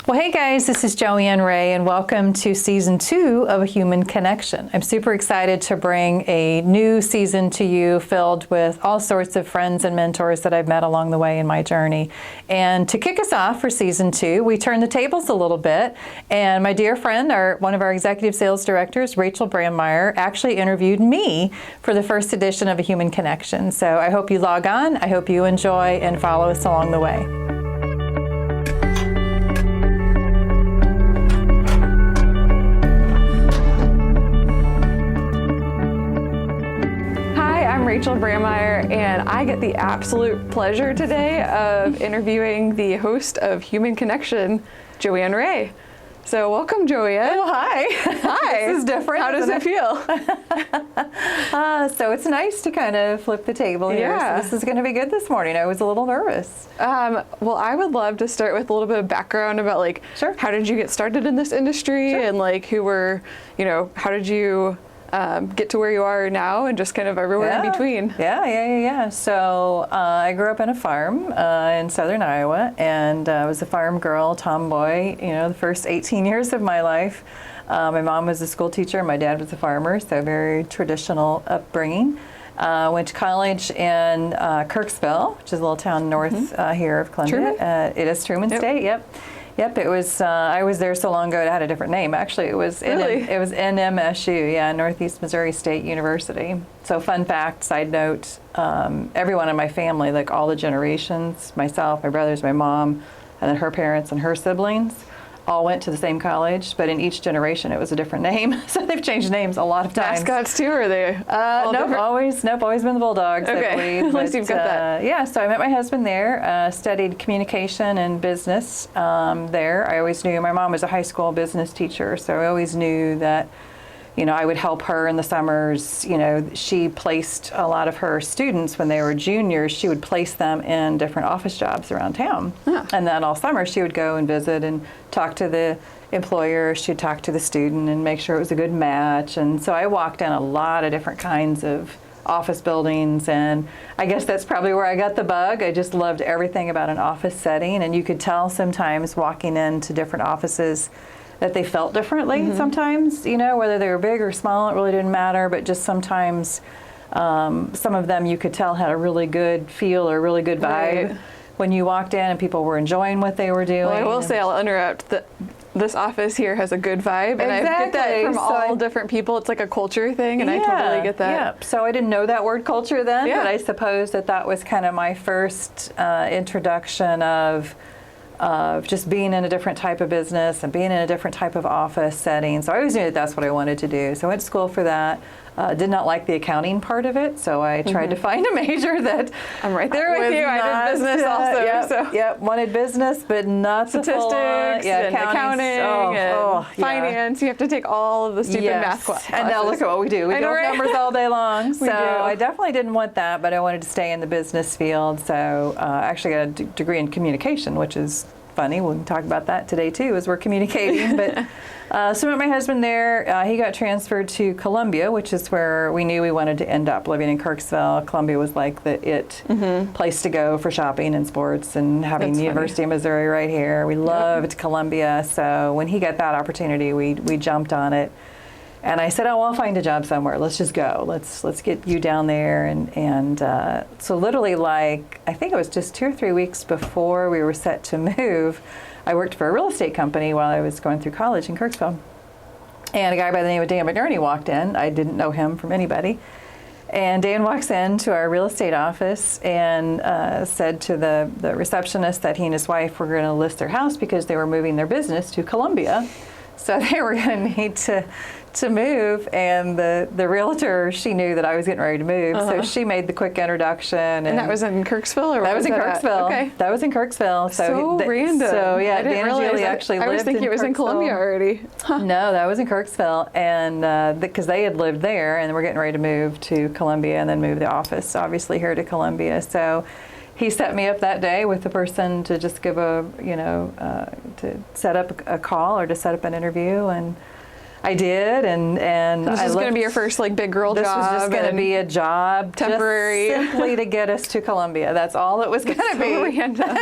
Well, hey guys, this is JoAnn Wray, and welcome to season 2 of A Human Connection. I'm super excited to bring a new season to you filled with all sorts of friends and mentors that I've met along the way in my journey. And to kick us off for season 2, we turned the tables a little bit, and my dear friend, one of our executive sales directors, Rachel Brammeier, actually interviewed me for the first edition of A Human Connection. So I hope you log on, I hope you enjoy, and follow us along the way. Rachel Brammeier, and I get the absolute pleasure today of interviewing the host of Human Connection, JoAnn Wray. So welcome, JoAnn. Oh, hi. Hi. This is different. How does it feel? So it's nice to kind of flip the table here. Yeah. So this is going to be good this morning. I was a little nervous. Well, I would love to start with a little bit of background about Sure. How did you get started in this industry, Sure. and who were, how did you get to where you are now, and just kind of everywhere in between. Yeah. So I grew up in a farm in southern Iowa, and I was a farm girl, tomboy, the first 18 years of my life. My mom was a school teacher, my dad was a farmer, so very traditional upbringing. Went to college in Kirksville, which is a little town north here of Columbia. It is Truman State, Yep, it was. I was there so long ago it had a different name. Actually, it was it was NMSU, Northeast Missouri State University. So, fun fact, side note: everyone in my family, like all the generations, myself, my brothers, my mom, and then her parents and her siblings, all went to the same college, but in each generation it was a different name. So they've changed names a lot of times. Mascots too, or are they? Always been the Bulldogs. Okay, I believe. at least you've got that. Yeah, so I met my husband there, studied communication and business there. I always knew my mom was a high school business teacher, so I always knew that, I would help her in the summers. She placed a lot of her students when they were juniors. She would place them in different office jobs around town. Yeah. And then all summer she would go and visit and talk to the employer. She'd talk to the student and make sure it was a good match. And so I walked in a lot of different kinds of office buildings, and I guess that's probably where I got the bug. I just loved everything about an office setting, and you could tell sometimes walking into different offices that they felt differently sometimes, whether they were big or small, it really didn't matter, but just sometimes some of them you could tell had a really good feel or really good vibe. Right. When you walked in and people were enjoying what they were doing. Well, I will say, I'll interrupt, that this office here has a good vibe, and I get that from all different people. It's like a culture thing, and I totally get that. Yeah, so I didn't know that word culture then, Yeah. but I suppose that was kind of my first introduction of just being in a different type of business and being in a different type of office setting. So I always knew that's what I wanted to do. So I went to school for that. Did not like the accounting part of it, so I tried to find a major that I'm right there with you. I did business also. Wanted business, but not statistics, and accounting, and finance. You have to take all of the stupid math classes. And now look at what we do. We do numbers all day long. So do. I definitely didn't want that, but I wanted to stay in the business field. So I actually got a degree in communication, which is funny. We'll talk about that today too, as we're communicating. But so I met my husband there. He got transferred to Columbia, which is where we knew we wanted to end up, living in Kirksville. Columbia was like the place to go for shopping and sports, and having the University of Missouri right here. We loved Columbia. So when he got that opportunity, we jumped on it. And I said, I'll find a job somewhere. Let's just go. Let's get you down there. And so literally, I think it was just 2 or 3 weeks before we were set to move, I worked for a real estate company while I was going through college in Kirksville. And a guy by the name of Dan McNerney walked in. I didn't know him from anybody. And Dan walks into our real estate office and said to the receptionist that he and his wife were going to list their house because they were moving their business to Columbia. So they were going to need to move, and the realtor, she knew that I was getting ready to move, so she made the quick introduction. And that was in Kirksville, or that was in Kirksville. Okay, that was in Kirksville. So random. So yeah, I didn't Dan and realize Julie that. actually I lived was thinking in it was in Columbia already. Huh. No, that was in Kirksville, and because they had lived there, and we're getting ready to move to Columbia, and then move the office, obviously, here to Columbia. So he set me up that day with the person to just give to set up a call or to set up an interview, and I did, and This is going to be your first like big girl this job. was just going to be a job, temporary, just simply to get us to Columbia. That's all it was going to be. So random.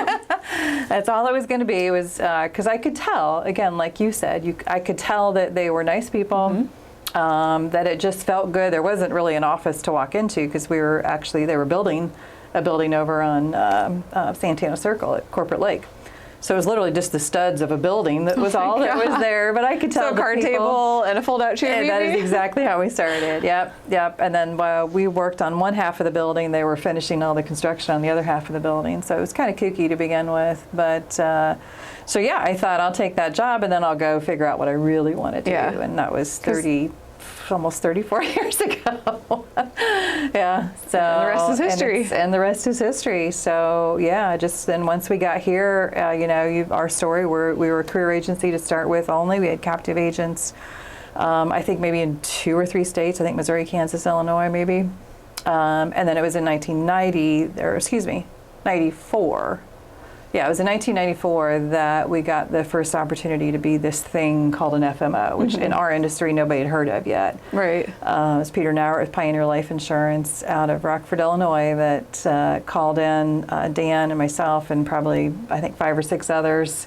That's all it was going to be. It was because I could tell, again, like you said, I could tell that they were nice people. That it just felt good. There wasn't really an office to walk into because they were building a building over on Santana Circle at Corporate Lake. So it was literally just the studs of a building that was all that was there. But I could tell so a card table and a fold-out chair. And that is exactly how we started. Yep. And then while we worked on one half of the building, they were finishing all the construction on the other half of the building. So it was kind of kooky to begin with. But so yeah, I thought I'll take that job and then I'll go figure out what I really want to do. Yeah. And that was almost 34 years ago. Yeah. So and the rest is history. And the rest is history. So yeah, just then once we got here, our story, we were a career agency to start with only. We had captive agents, I think maybe in 2 or 3 states. I think Missouri, Kansas, Illinois, maybe. And then it was in 94. Yeah, it was in 1994 that we got the first opportunity to be this thing called an FMO, which in our industry nobody had heard of yet. Right. It was Peter Nauert with Pioneer Life Insurance out of Rockford, Illinois, that called in Dan and myself and probably I think 5 or 6 others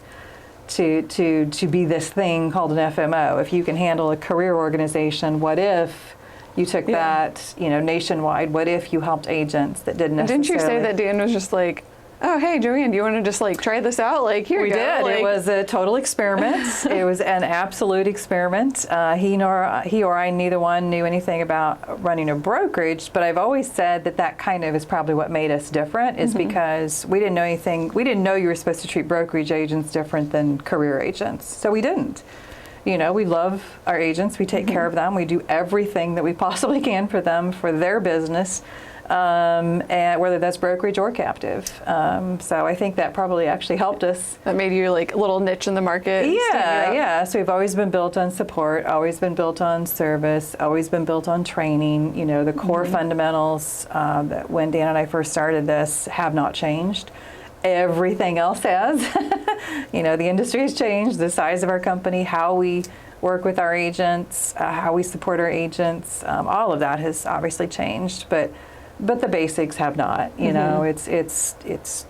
to be this thing called an FMO. If you can handle a career organization, what if you took that nationwide? What if you helped agents that didn't necessarily? Didn't you say that Dan was just like, oh, hey, JoAnn, do you want to just like try this out? Like, here we you go. did. Like, it was a total experiment. It was an absolute experiment. He or I, neither one knew anything about running a brokerage, but I've always said that kind of is probably what made us different, is because we didn't know anything. We didn't know you were supposed to treat brokerage agents different than career agents, so we didn't. We love our agents. We take care of them. We do everything that we possibly can for them, for their business. And whether that's brokerage or captive. So I think that probably actually helped us. That made you like a little niche in the market. Yeah. So we've always been built on support, always been built on service, always been built on training. The core fundamentals that when Dan and I first started this have not changed. Everything else has. The industry has changed, the size of our company, how we work with our agents, how we support our agents. All of that has obviously changed, but the basics have not. It's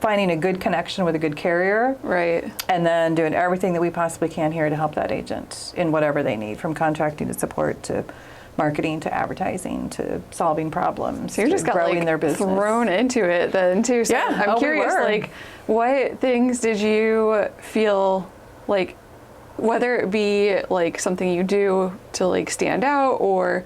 finding a good connection with a good carrier, right? And then doing everything that we possibly can here to help that agent in whatever they need, from contracting to support to marketing to advertising to solving problems. So you just got growing like their business. thrown into it then too. So Yeah, I'm curious, like, what things did you feel like, whether it be like something you do to like stand out, or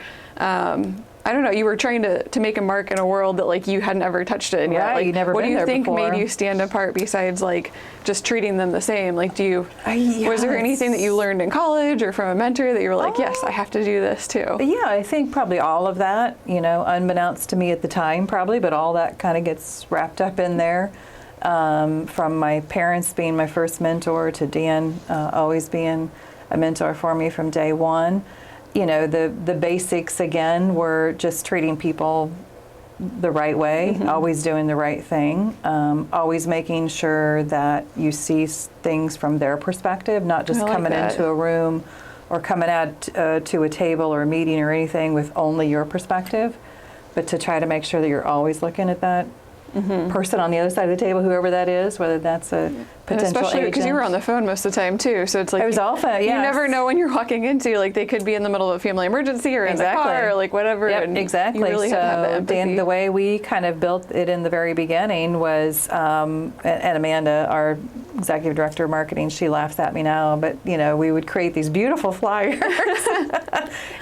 I don't know, you were trying to make a mark in a world that like you hadn't ever touched it in yet. Like, you never what been do you there think before. made you stand apart besides like just treating them the same? Like, was there anything that you learned in college or from a mentor that you were like, yes, I have to do this too? Yeah, I think probably all of that, unbeknownst to me at the time probably, but all that kind of gets wrapped up in there. From my parents being my first mentor to Dan always being a mentor for me from day one. The basics again were just treating people the right way, always doing the right thing, always making sure that you see things from their perspective, not just coming into a room or coming out to a table or a meeting or anything with only your perspective, but to try to make sure that you're always looking at that person on the other side of the table, whoever that is, whether that's a potential especially agent. because you were on the phone most of the time too, so it's like it was all phone. You never know when you're walking into, like, they could be in the middle of a family emergency or in the car or like whatever. Yep, and exactly. You really have to have the empathy. Dan, the way we kind of built it in the very beginning was, and Amanda, our executive director of marketing, she laughs at me now, but we would create these beautiful flyers,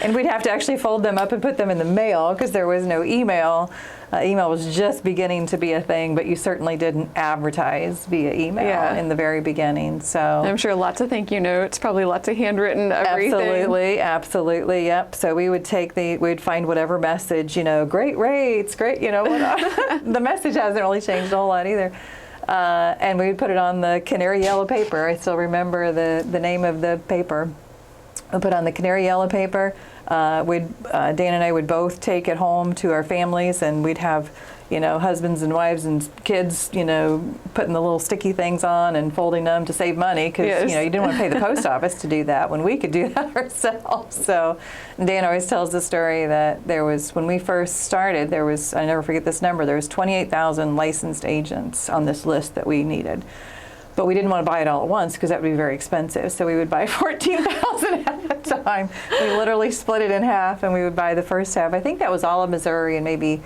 and we'd have to actually fold them up and put them in the mail because there was no email. Email was just beginning to be a thing, but you certainly didn't advertise via email in the very beginning. So I'm sure lots of thank you notes, probably lots of handwritten everything. Absolutely, yep. So we would we'd find whatever message, great rates, great, the message hasn't really changed a whole lot either. And we would put it on the canary yellow paper. I still remember the name of the paper. We put on the canary yellow paper. Dan and I would both take it home to our families, and we'd have, husbands and wives and kids, putting the little sticky things on and folding them to save money because, Yes. you didn't want to pay the post office to do that when we could do that ourselves. So Dan always tells the story that when we first started, I never forget this number, there was 28,000 licensed agents on this list that we needed. But we didn't want to buy it all at once because that would be very expensive. So we would buy 14,000 at a time. We literally split it in half and we would buy the first half. I think that was all of Missouri and maybe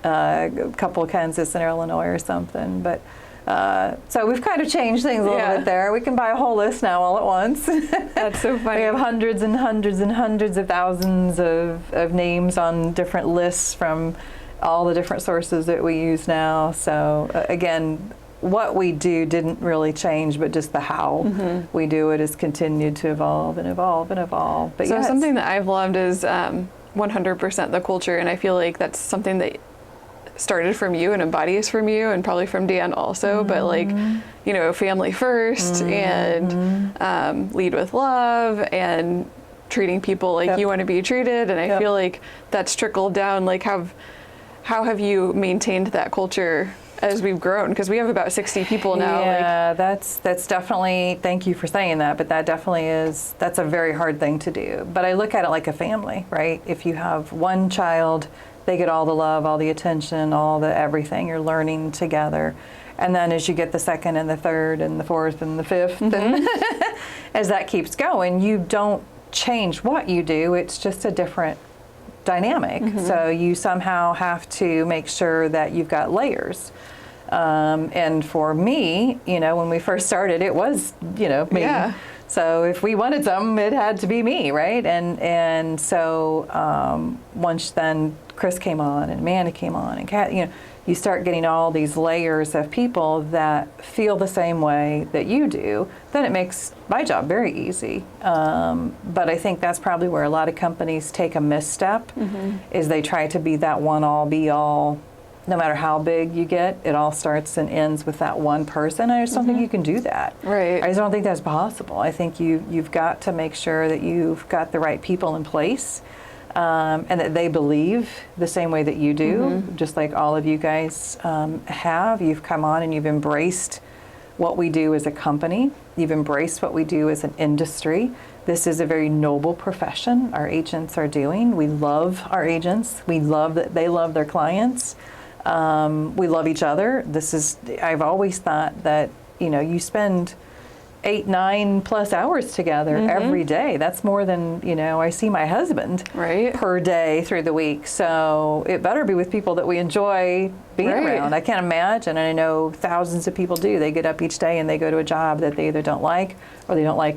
a couple of Kansas and Illinois or something. But so we've kind of changed things a little bit there. We can buy a whole list now all at once. That's so funny. We have hundreds and hundreds and hundreds of thousands of names on different lists from all the different sources that we use now. So again, what we do didn't really change, but just the how we do it has continued to evolve and evolve and evolve. But so something that I've loved is 100% the culture, and I feel like that's something that started from you and embodies from you and probably from Dan also, but like, family first and lead with love and treating people like you want to be treated. And I feel like that's trickled down. Like how have you maintained that culture as we've grown? Because we have about 60 people now. Yeah, that's definitely, thank you for saying that, but that definitely that's a very hard thing to do. But I look at it like a family, right? If you have one child, they get all the love, all the attention, all the everything. You're learning together. And then as you get the second and the third and the fourth and the fifth, and as that keeps going, you don't change what you do. It's just a different dynamic. So you somehow have to make sure that you've got layers. And for me, when we first started, it was, me. Yeah. So if we wanted something, it had to be me, right? And so once then Chris came on and Amanda came on and Kat, you start getting all these layers of people that feel the same way that you do, then it makes my job very easy. But I think that's probably where a lot of companies take a misstep, is they try to be that one all be all. No matter how big you get, it all starts and ends with that one person. I just don't think you can do that. Right. I just don't think that's possible. I think you've got to make sure that you've got the right people in place, and that they believe the same way that you do, just like all of you guys have. You've come on and you've embraced what we do as a company. You've embraced what we do as an industry. This is a very noble profession our agents are doing. We love our agents. We love that they love their clients. We love each other. I've always thought that, you spend 8-9+ hours together every day. That's more than, I see my husband per day through the week. So it better be with people that we enjoy being around. I can't imagine, and I know thousands of people do. They get up each day and they go to a job that they either don't like or they don't like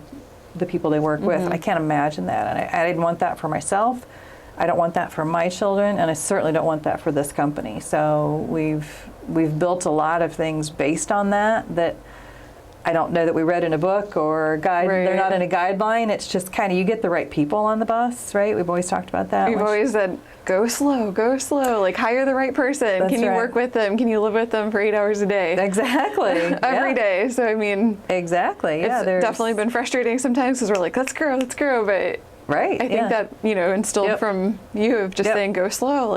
the people they work with. I can't imagine that. And I didn't want that for myself. I don't want that for my children, and I certainly don't want that for this company. So we've built a lot of things based on that I don't know that we read in a book or a guide. They're not in a guideline. It's just kind of, you get the right people on the bus, right? We've always talked about that. We've always said, go slow, like hire the right person. Can you work with them? Can you live with them for 8 hours a day? Exactly. Every day. So I mean, exactly. It's definitely been frustrating sometimes because we're like, let's grow. But I think that, instilled from you of just saying, go slow,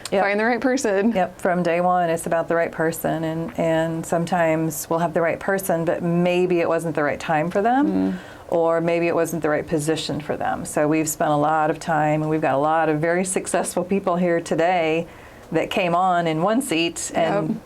find the right person. From day one, it's about the right person. And sometimes we'll have the right person, but maybe it wasn't the right time for them, or maybe it wasn't the right position for them. So we've spent a lot of time, and we've got a lot of very successful people here today that came on in one seat and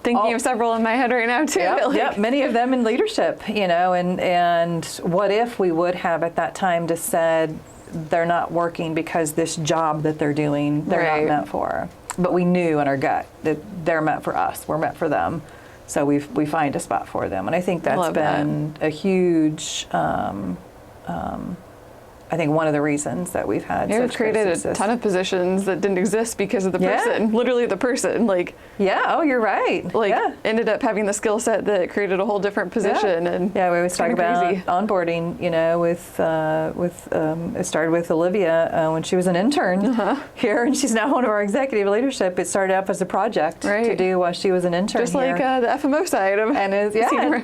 thinking of several in my head right now too. Many of them in leadership, and what if we would have at that time just said they're not working because this job that they're doing they're not meant for, but we knew in our gut that they're meant for us, we're meant for them, so we find a spot for them, and I think that's been a huge. I think one of the reasons that we've had we've created a ton of positions that didn't exist because of the person, literally the person. You're right. Ended up having the skill set that created a whole different position. And we always talk about onboarding. It started with Olivia when she was an intern here, and she's now one of our executive leadership. It started up as a project to do while she was an intern just here. Like the FMO side of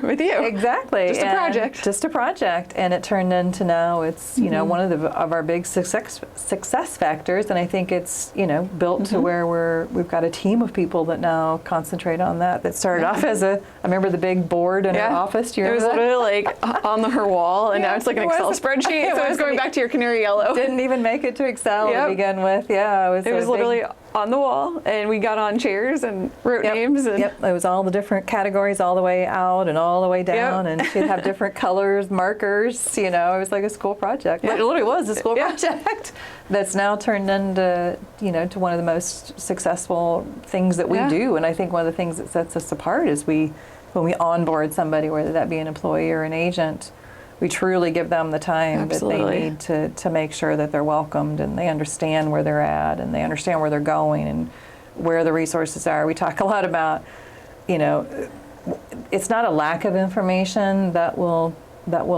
with you. Exactly. Just a project. Just a project, and it turned into now it's one one of our big success factors, and I think it's built to where we've got a team of people that now concentrate on that. That started off as I remember the big board in our office. Do you remember it was that? literally like on her wall, and now it's like an Excel spreadsheet. So it's going back to your canary yellow. Didn't even make it to Excel to begin with. Yeah, it was literally on the wall, and we got on chairs and wrote names. And it was all the different categories all the way out and all the way down, and she'd have different colors, markers. It was like a school project. It literally was a school project that's now turned into to one of the most successful things that we do. And I think one of the things that sets us apart is when we onboard somebody, whether that be an employee or an agent, we truly give them the time that they need to make sure that they're welcomed and they understand where they're at and they understand where they're going and where the resources are. We talk a lot about, it's not a lack of information that will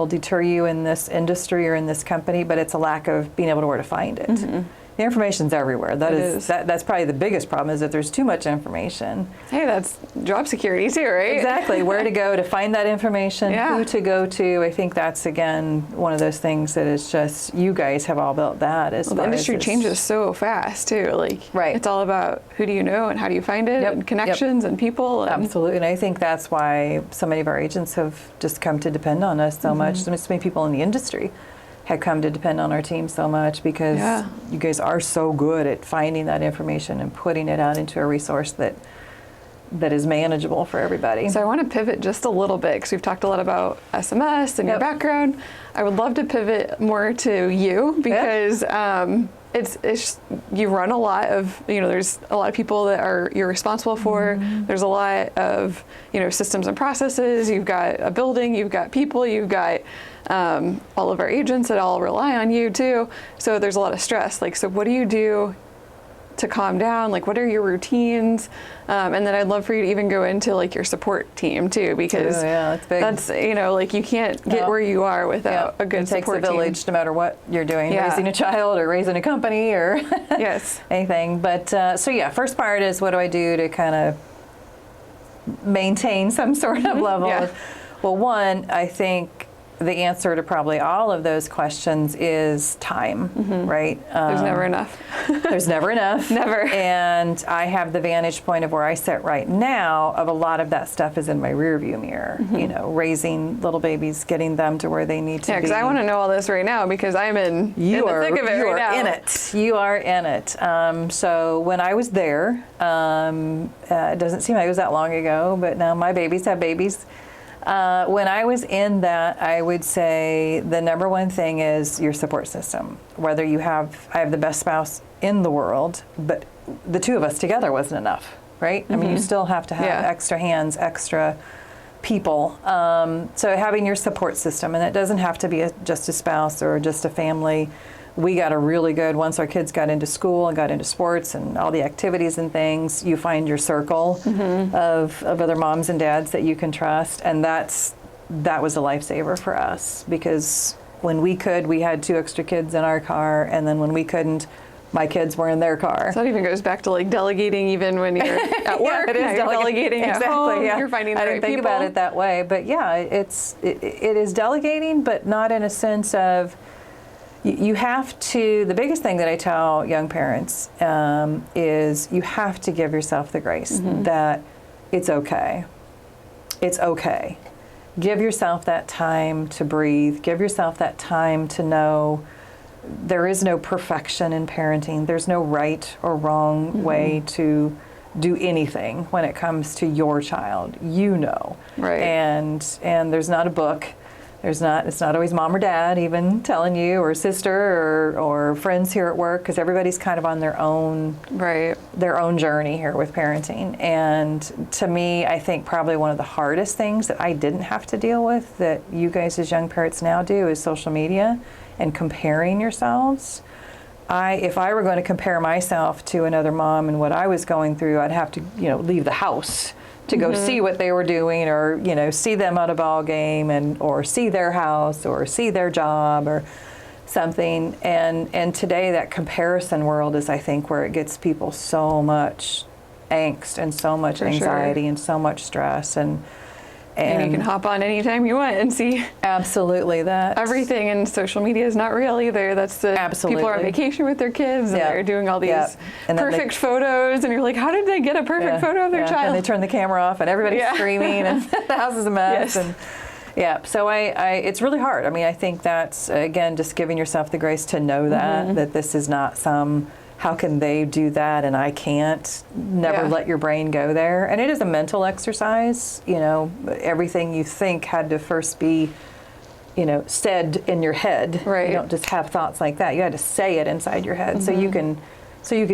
deter you in this industry or in this company, but it's a lack of being able to where to find it. Mm-hmm. The information's everywhere. That's probably the biggest problem, is that there's too much information. Hey, that's job security too, right? Exactly. Where to go to find that information, who to go to. I think that's, again, one of those things that is just, you guys have all built that. The industry changes so fast too. It's all about who do you know and how do you find it, and connections and people. And absolutely. And I think that's why so many of our agents have just come to depend on us so much. So many people in the industry had come to depend on our team so much, because you guys are so good at finding that information and putting it out into a resource that is manageable for everybody. So I want to pivot just a little bit, because we've talked a lot about SMS and your background. I would love to pivot more to you, because it's you run a lot of, there's a lot of people that you're responsible for. Mm-hmm. There's a lot of, systems and processes. You've got a building, you've got people, you've got all of our agents that all rely on you too. So there's a lot of stress. So what do you do to calm down? What are your routines? And then I'd love for you to even go into your support team too, because that's big. That's, you can't get where you are without a good support team. It takes a village no matter what you're doing, raising a child or raising a company or anything. But first part is, what do I do to kind of maintain some sort of level of, well, one, I think the answer to probably all of those questions is time, right? There's never enough. There's never enough. Never. And I have the vantage point of where I sit right now, of a lot of that stuff is in my rearview mirror, raising little babies, getting them to where they need to be. Yeah, because I want to know all this right now, because I'm in the thick of it right now. You are in it. So when I was there, it doesn't seem like it was that long ago, but now my babies have babies. When I was in that, I would say the number one thing is your support system. Whether I have the best spouse in the world, but the two of us together wasn't enough, right? I mean, you still have to have extra hands, extra people. So having your support system, and it doesn't have to be just a spouse or just a family. We got a really good, once our kids got into school and got into sports and all the activities and things, you find your circle of other moms and dads that you can trust. And that was a lifesaver for us, because when we could, we had 2 extra kids in our car. And then when we couldn't, my kids were in their car. So that even goes back to delegating, even when you're at work. It is delegating exactly, at home. You're finding the right people. I didn't think about it that way. But it is delegating, but not in a sense of, you have to, the biggest thing that I tell young parents is you have to give yourself the grace that it's okay. It's okay. Give yourself that time to breathe. Give yourself that time to know there is no perfection in parenting. There's no right or wrong way to do anything when it comes to your child. Right. And there's not a book. It's not always mom or dad even telling you, or sister or friends here at work, because everybody's kind of on their own journey here with parenting. And to me, I think probably one of the hardest things that I didn't have to deal with that you guys as young parents now do is social media and comparing yourselves. If I were going to compare myself to another mom and what I was going through, I'd have to, leave the house to go see what they were doing, or see them at a ball game, or see their house, or see their job, or something. And today, that comparison world is, I think, where it gets people so much angst and so much anxiety and so much stress. And And you can hop on anytime you want and see absolutely that. Everything in social media is not real either. That's the absolutely. People are on vacation with their kids and they're doing all these perfect photos, and you're like, how did they get a perfect photo of their child? And they turn the camera off and everybody's screaming and the house is a mess. Yes. And so it's really hard. I mean, I think that's, again, just giving yourself the grace to know that this is not some, how can they do that and I can't? Never let your brain go there. And it is a mental exercise. You know, everything you think had to first be, you know, said in your head. Right. You don't just have thoughts like that. You had to say it inside your head so you can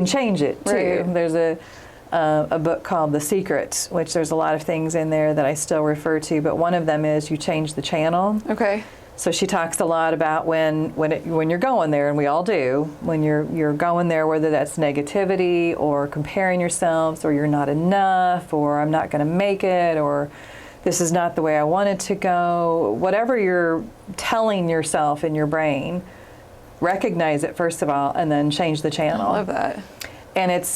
change it too. Right. There's a book called The Secret, which there's a lot of things in there that I still refer to, but one of them is you change the channel. Okay. So she talks a lot about when you're going there, and we all do, when you're going there, whether that's negativity or comparing yourselves, or you're not enough, or I'm not going to make it, or this is not the way I want it to go. Whatever you're telling yourself in your brain, recognize it first of all, and then change the channel. I love that. And it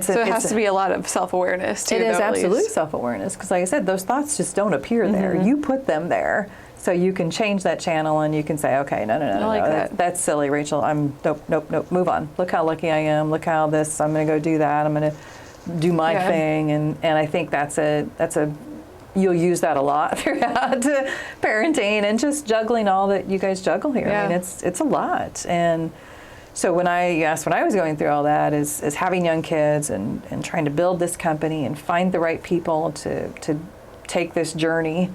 has to be a lot of self-awareness too. It is though, absolutely self-awareness, because like I said, those thoughts just don't appear there. You put them there. So you can change that channel and you can say, okay, no, that's silly, Rachel. Nope, move on. Look how lucky I am. Look how this, I'm going to go do that. I'm going to do my thing. And I think you'll use that a lot throughout parenting and just juggling all that you guys juggle here. Yeah. I mean, it's a lot. And so when I was going through all that is having young kids and trying to build this company and find the right people to take this journey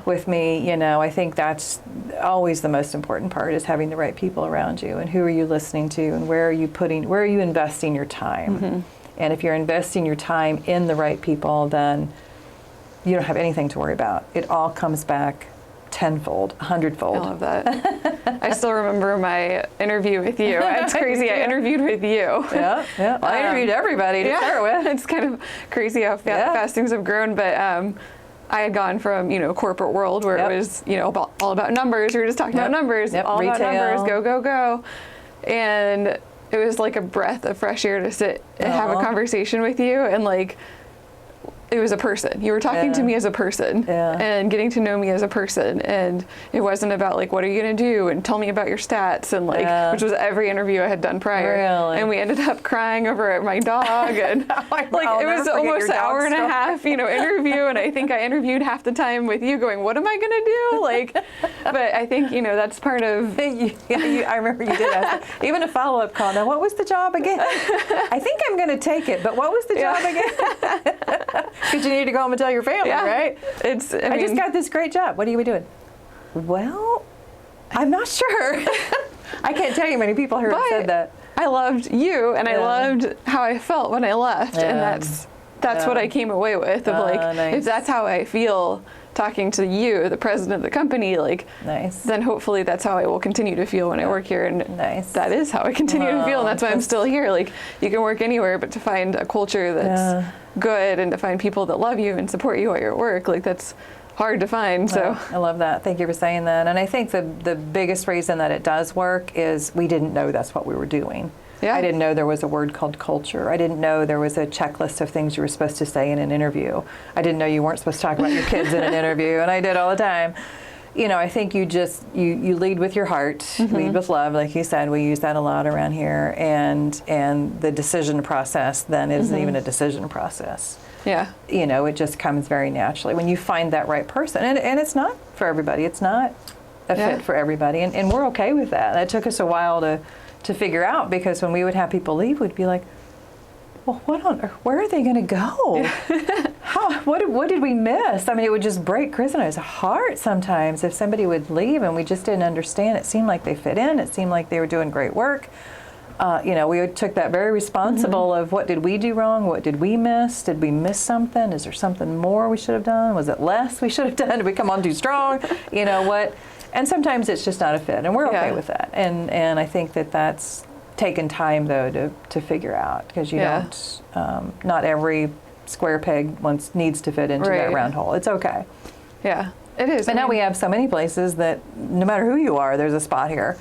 with me, you know, I think that's always the most important part, is having the right people around you, and who are you listening to, and where are you investing your time. And if you're investing your time in the right people, then you don't have anything to worry about. It all comes back tenfold, 100-fold. I love that. I still remember my interview with you. It's crazy. I interviewed with you. Yeah. I interviewed everybody to start with. It's kind of crazy how fast things have grown, but I had gone from, you know, corporate world where it was, you know, all about numbers. We were just talking about numbers, all Retail. about numbers, go. And it was like a breath of fresh air to sit and have a conversation with you, and like, it was a person. You were talking to me as a person and getting to know me as a person. And it wasn't about like, what are you going to do? And tell me about your stats. And like, which was every interview I had done prior. Really? And we ended up crying over at my dog. And like, it was almost an hour and a half, you know, interview. And I think I interviewed half the time with you going, what am I going to do? Like, but I think, you know, that's part of. I remember you did ask, even a follow-up call. Now, what was the job again? I think I'm going to take it, but what was the job again? Because you need to go home and tell your family, right? I just got this great job. What are we doing? Well, I'm not sure. I can't tell you how many people who have said that. I loved you, and I loved how I felt when I left, and that's what I came away with. Of like, if that's how I feel talking to you, the president of the company, like, then hopefully that's how I will continue to feel when I work here. And that is how I continue to feel, and that's why I'm still here. Like, you can work anywhere, but to find a culture that's good and to find people that love you and support you at your work, like, that's hard to find. So I love that. Thank you for saying that. And I think the biggest reason that it does work is we didn't know that's what we were doing. I didn't know there was a word called culture. I didn't know there was a checklist of things you were supposed to say in an interview. I didn't know you weren't supposed to talk about your kids in an interview, and I did all the time. You know, I think you just, you lead with your heart, lead with love, like you said. We use that a lot around here, and the decision process then isn't even a decision process. Yeah. You know, it just comes very naturally when you find that right person. And it's not for everybody. It's not a fit for everybody, and we're okay with that. It took us a while to figure out, because when we would have people leave, we'd be like, well, what on earth, where are they going to go? What did we miss? I mean, it would just break Chris and I's heart sometimes if somebody would leave and we just didn't understand. It seemed like they fit in. It seemed like they were doing great work. You know, we took that very responsible of what did we do wrong? What did we miss? Did we miss something? Is there something more we should have done? Was it less we should have done? Did we come on too strong? You know what? And sometimes it's just not a fit, and we're okay with that. And I think that's taken time, though, to figure out, because you don't, not every square peg needs to fit into that round hole. It's okay. Yeah, it is. But now we have so many places that no matter who you are, there's a spot here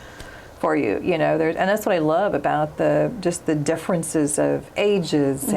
for you. You know, and that's what I love about the differences of ages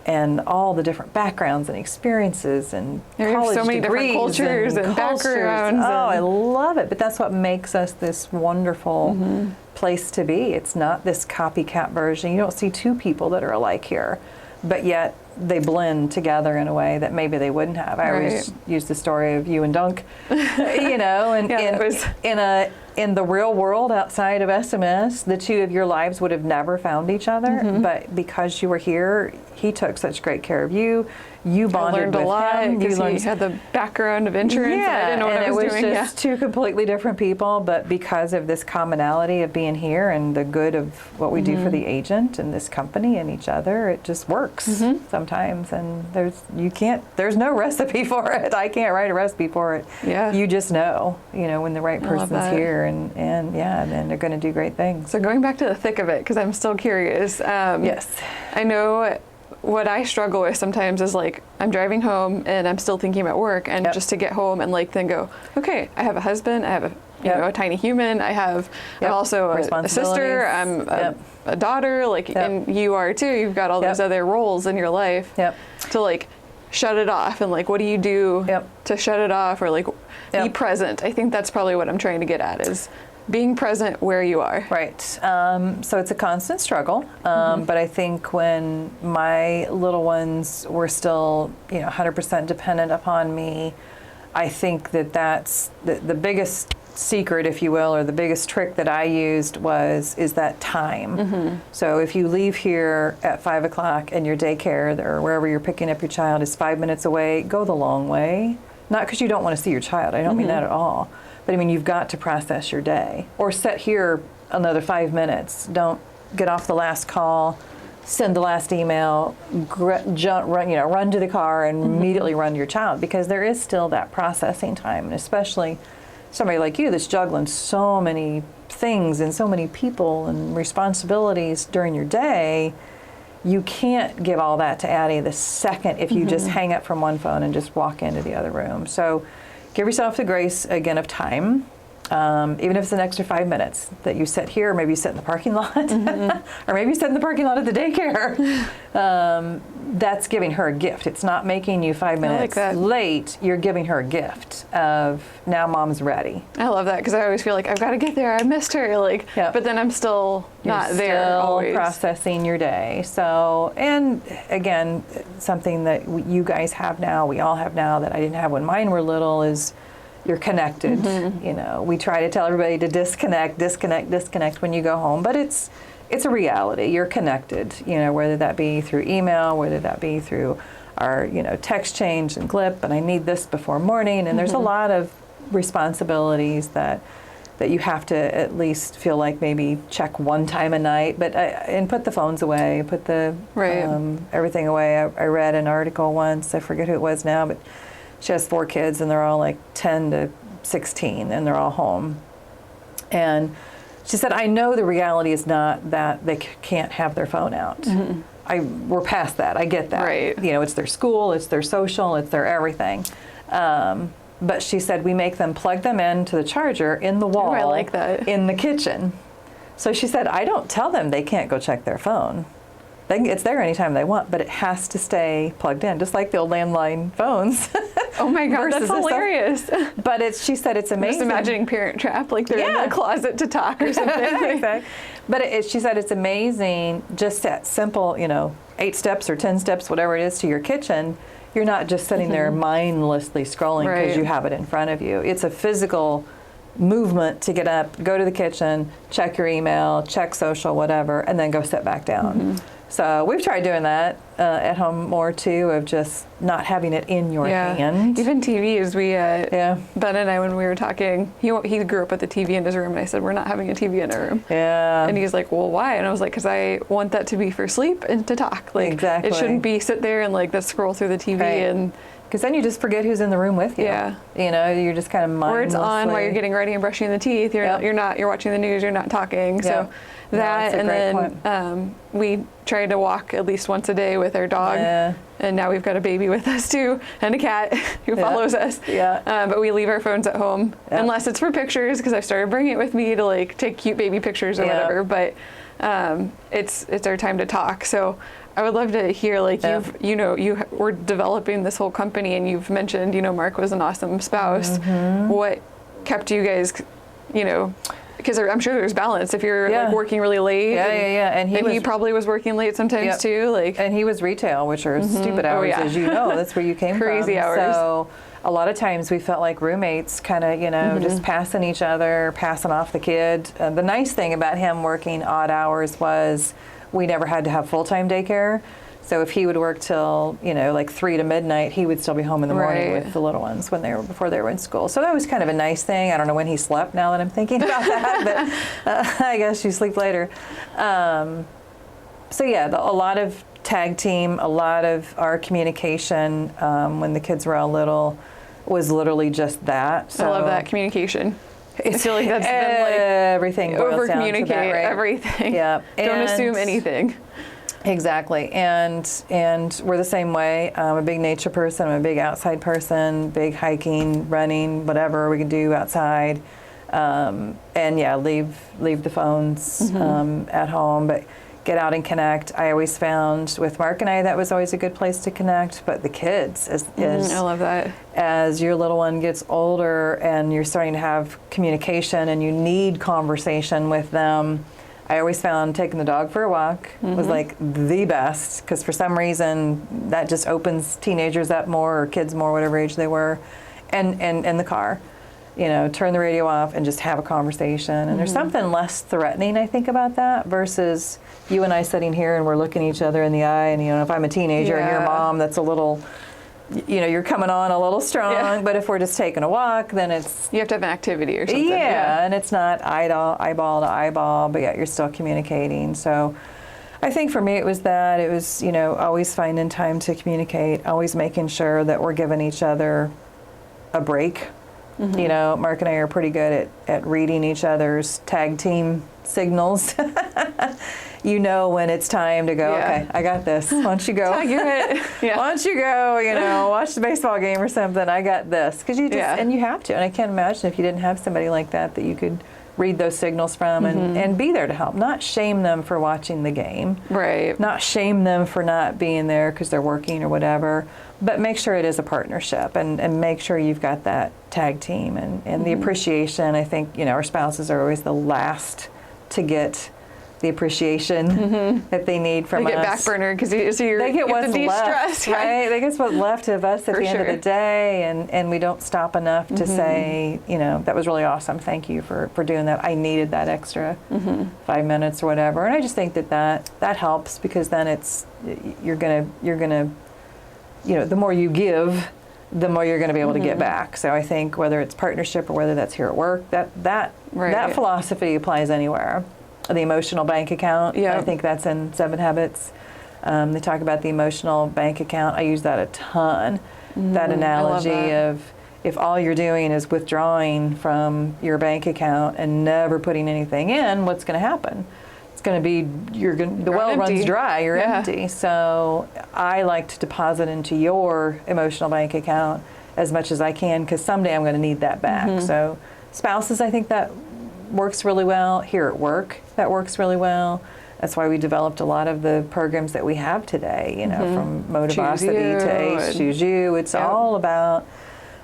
and all the different backgrounds and experiences and There are college so many different degrees cultures and backgrounds. Oh, I love it. But that's what makes us this wonderful place to be. It's not this copycat version. You don't see two people that are alike here, but yet they blend together in a way that maybe they wouldn't have. I always use the story of you and Dunk, you know, and in the real world outside of SMS, the two of your lives would have never found each other. But because you were here, he took such great care of you. You bonded learned with a lot him. because he had the background of insurance. Yeah, and I didn't know what I was doing. It was just two completely different people, but because of this commonality of being here and the good of what we do for the agent and this company and each other, it just works sometimes. And there's no recipe for it. I can't write a recipe for it. Yeah. You just know, when the right person's here, and then they're going to do great things. So going back to the thick of it, because I'm still curious. Yes. I know what I struggle with sometimes is like I'm driving home and I'm still thinking about work, and just to get home and like then go, okay, I have a husband, I have a tiny human, I'm also a sister, I'm a daughter, and you are too. You've got all those other roles in your life. To like shut it off, and like what do you do to shut it off, or like be present? I think that's probably what I'm trying to get at, is being present where you are. Right. So it's a constant struggle. But I think when my little ones were still, 100% dependent upon me, I think that's the biggest secret, if you will, or the biggest trick that I used is that time. So if you leave here at 5 o'clock and your daycare or wherever you're picking up your child is 5 minutes away, go the long way. Not because you don't want to see your child. I don't mean that at all. But I mean, you've got to process your day. Or sit here another 5 minutes. Don't get off the last call, send the last email, run to the car and immediately run to your child, because there is still that processing time. And especially somebody like you that's juggling so many things and so many people and responsibilities during your day, you can't give all that to Addie the second if you just hang up from one phone and just walk into the other room. So give yourself the grace, again, of time, even if it's an extra 5 minutes that you sit here, maybe you sit in the parking lot, or maybe you sit in the parking lot at the daycare. That's giving her a gift. It's not making you 5 minutes late. You're giving her a gift of, now mom's ready. I love that, because I always feel like I've got to get there. I missed her, but then I'm still not there. Still always processing your day. So, and again, something that you guys have now, we all have now, that I didn't have when mine were little, is you're connected. We try to tell everybody to disconnect when you go home, but it's a reality. You're connected, whether that be through email, whether that be through our, text change and clip, and I need this before morning. And there's a lot of responsibilities that you have to at least feel like maybe check one time a night, but and put the phones away, put the everything away. I read an article once, I forget who it was now, but she has 4 kids and they're all like 10 to 16 and they're all home. And she said, I know the reality is not that they can't have their phone out. We're past that. I get that. Right. It's their school, it's their social, it's their everything. But she said, we make them plug them into the charger in the wall. I like that. In the kitchen. So she said, I don't tell them they can't go check their phone. It's there anytime they want, but it has to stay plugged in, just like the old landline phones. Oh my God, that's hilarious. But she said it's amazing. I'm just imagining Parent Trap, like they're in the closet to talk or something. Exactly. But she said it's amazing, just that simple, 8 steps or 10 steps, whatever it is, to your kitchen. You're not just sitting there mindlessly scrolling because you have it in front of you. It's a physical movement to get up, go to the kitchen, check your email, check social, whatever, and then go sit back down. So we've tried doing that at home more too, of just not having it in your hand. Even TVs, Ben and I, when we were talking, he grew up with a TV in his room, and I said, we're not having a TV in our room. And he's like, well, why? And I was like, because I want that to be for sleep and to talk. Exactly. It shouldn't be sit there and let's scroll through the TV and... Because then you just forget who's in the room with you. You're just kind of mindlessly. Or it's on while you're getting ready and brushing the teeth. You're watching the news. You're not talking. So that, and then we try to walk at least once a day with our dog. And now we've got a baby with us too, and a cat who follows us. But we leave our phones at home unless it's for pictures, because I've started bringing it with me to take cute baby pictures or whatever. But it's our time to talk. So I would love to hear, like, you were developing this whole company, and you've mentioned, Mark was an awesome spouse. What kept you guys, because I'm sure there's balance if you're like working really late. And he probably was working late sometimes too. And he was retail, which are stupid hours, as you know. That's where you came Crazy from. hours. So a lot of times we felt like roommates, kind of, just passing each other, passing off the kid. The nice thing about him working odd hours was we never had to have full-time daycare. So if he would work till, like 3 to midnight, he would still be home in the morning with the little ones before they were in school. So that was kind of a nice thing. I don't know when he slept now that I'm thinking about that, but I guess you sleep later. A lot of tag team, a lot of our communication when the kids were all little was literally just that. So I love that communication. I feel like that's been like everything boils down to that, right? Everything. Yeah. Don't assume anything. Exactly, and we're the same way. I'm a big nature person. I'm a big outside person. Big hiking, running, whatever we can do outside, leave the phones at home, but get out and connect. I always found with Mark and I that was always a good place to connect. But the kids, I love that. As your little one gets older and you're starting to have communication and you need conversation with them. I always found taking the dog for a walk was like the best, because for some reason that just opens teenagers up more, or kids more, whatever age they were, and the car, turn the radio off and just have a conversation. And there's something less threatening, I think, about that versus you and I sitting here and we're looking each other in the eye. And if I'm a teenager and you're a mom, that's a little, you're coming on a little strong. Yeah. But if we're just taking a walk, then you have to have an activity or something. Yeah, and it's not eyeball to eyeball, but yet you're still communicating. So I think for me it was that. It was, always finding time to communicate, always making sure that we're giving each other a break. Mark and I are pretty good at reading each other's tag team signals. When it's time to go, okay, I got this. Why don't you go? Why don't you go, watch the baseball game or something. I got this. Because you just, and you have to. And I can't imagine if you didn't have somebody like that you could read those signals from and be there to help. Not shame them for watching the game. Right. Not shame them for not being there because they're working or whatever. But make sure it is a partnership and make sure you've got that tag team and the appreciation. I think, our spouses are always the last to get the appreciation that they need from us. They get back burner because they get what's left, right? They get what's left of us at the end of the day, and we don't stop enough to say, that was really awesome. Thank you for doing that. I needed that extra 5 minutes or whatever. And I just think that helps, because then you're gonna the more you give, the more you're going to be able to get back. So I think whether it's partnership or whether that's here at work, that philosophy applies anywhere. The emotional bank account, I think that's in 7 Habits. They talk about the emotional bank account. I use that a ton. That analogy of if all you're doing is withdrawing from your bank account and never putting anything in, what's going to happen? It's going to be the well empty. Runs dry. You're empty. So I like to deposit into your emotional bank account as much as I can, because someday I'm going to need that back. So spouses, I think that works really well. Here at work, that works really well. That's why we developed a lot of the programs that we have today, from Motivosity to Ace, Choose You. It's all about,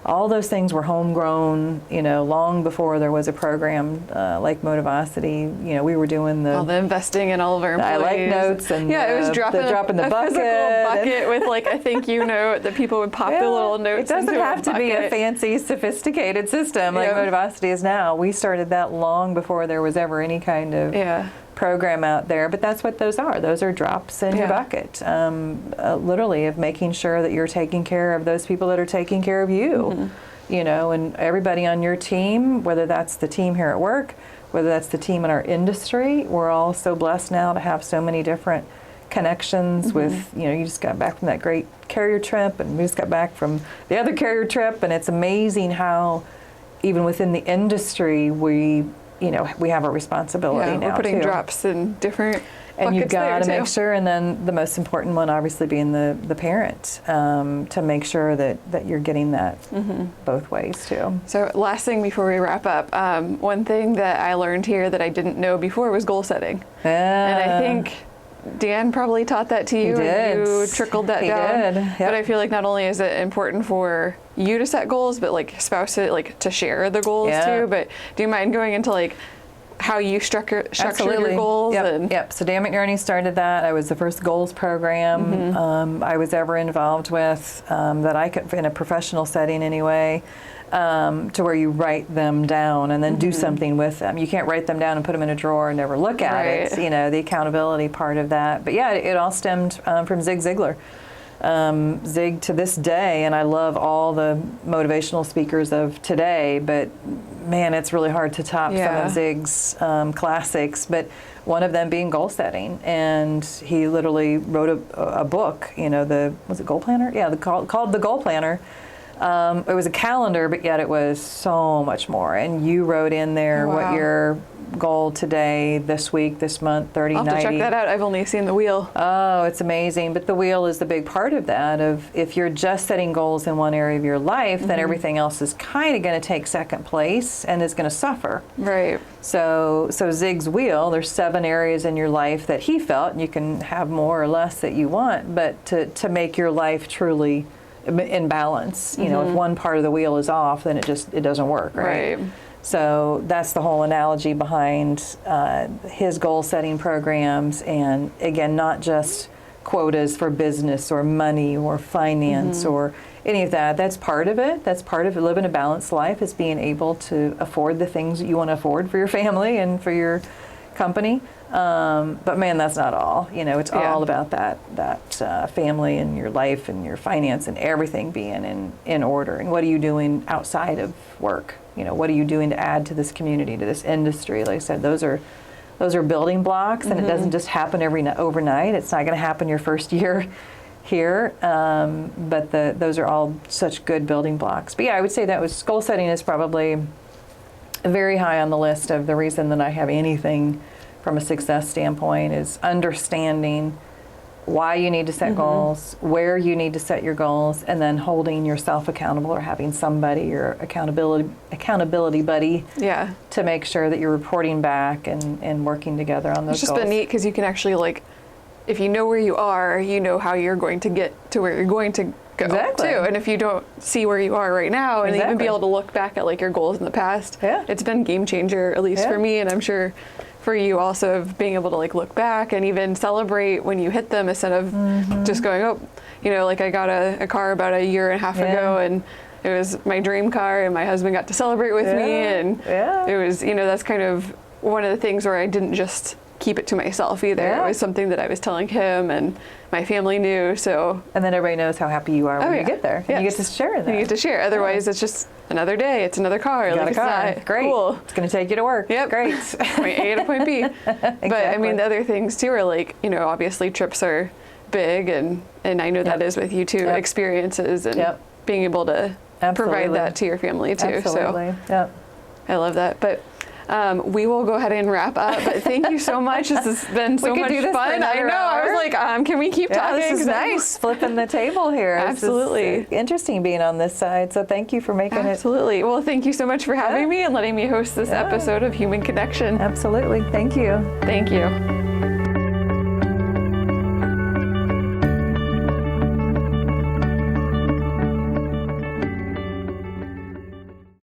all those things were homegrown, long before there was a program like Motivosity. We were doing all the investing in all of our employees. I like notes and it was dropping the bucket. Physical bucket with like a thank you note that people would pop the little notes. It doesn't have to be a fancy, sophisticated system like Motivosity is now. We started that long before there was ever any kind of program out there, but that's what those are. Those are drops in your bucket, literally, of making sure that you're taking care of those people that are taking care of you. And everybody on your team, whether that's the team here at work, whether that's the team in our industry. We're all so blessed now to have so many different connections with, you just got back from that great carrier trip, and we just got back from the other carrier trip, and it's amazing how even within the industry we have a responsibility now. We're putting too. Drops in different and you've buckets got to there, make too. sure, and then the most important one obviously being the parent, to make sure that you're getting that both ways too. So last thing before we wrap up, one thing that I learned here that I didn't know before was goal setting. And I think Dan probably taught that to you. He did. And you trickled that He down. did. Yep. But I feel like not only is it important for you to set goals, but like spouses, like to share the goals Yeah. too. But do you mind going into like how you structure your Absolutely. goals? Yep. And Yep. So Dan McNerney started that. I was the first goals program I was ever involved with that I could, in a professional setting anyway, to where you write them down and then do something with them. You can't write them down and put them in a drawer and never look at it. Right. You know, the accountability part of that. But yeah, it all stemmed from Zig Ziglar. Zig to this day, and I love all the motivational speakers of today, but man, it's really hard to top some Yeah. of Zig's classics, but one of them being goal setting. And he literally wrote a book, you know, was it Goal Planner? Yeah, called The Goal Planner. It was a calendar, but yet it was so much more. And you wrote in there what Wow. your goal today, this week, this month, 30, I'll have 90. to check that out. I've only seen the wheel. Oh, it's amazing. But the wheel is the big part of that. Of if you're just setting goals in one area of your life, then everything else is kind of going to take second place and is going to suffer. Right. So Zig's wheel, there's 7 areas in your life that he felt, and you can have more or less that you want, but to make your life truly in balance. You know, if one part of the wheel is off, then it doesn't work, right? Right. So that's the whole analogy behind his goal setting programs, and again, not just quotas for business or money or finance or any of that. That's part of it. That's part of living a balanced life, is being able to afford the things that you want to afford for your family and for your company. But man, that's not all. You know, it's all about that family and your life and your finance and everything being in order. And what are you doing outside of work? You know, what are you doing to add to this community, to this industry? Like I said, those are building blocks, and it doesn't just happen overnight. It's not going to happen your first year here, but those are all such good building blocks. But yeah, I would say that goal setting is probably very high on the list of the reason that I have anything from a success standpoint, is understanding why you need to set goals, where you need to set your goals, and then holding yourself accountable, or having somebody, your accountability buddy, to make sure that you're reporting back and working together on those It's just goals. been neat because you can actually, like, if you know where you are, you know how you're going to get to where you're going to go. Exactly. Too. And if you don't see where you are right now, and even be able to look back at like your goals in the past, it's been a game changer, at least for me, and I'm sure for you also, of being able to like look back and even celebrate when you hit them, instead of just going, oh, you know, like I got a car about a year and a half ago, and it was my dream car, and my husband got to celebrate with me, and it was, you know, that's kind of one of the things where I didn't just keep it to myself either. It was something that I was telling him, and my family knew. So, and then everybody knows how happy you are when you get there. And you get to share that. You get to share. Otherwise, it's just another day. It's another car. You got like, a car. It's not Great. Cool. It's going to take you to work. Yep. Great. Point A to point B. But I mean, the other things too are like, you know, obviously trips are big, and I know that is with you too, experiences, and being able to provide that to your family too. Absolutely. So I love that. But we will go ahead and wrap up. But thank you so much. This has been so much fun. I know. I was like, can we keep talking? This is nice. Flipping the table here. Absolutely. It's interesting being on this side. So thank you for making it. Absolutely. Well, thank you so much for having me and letting me host this episode of Human Connection. Absolutely. Thank you. Thank you.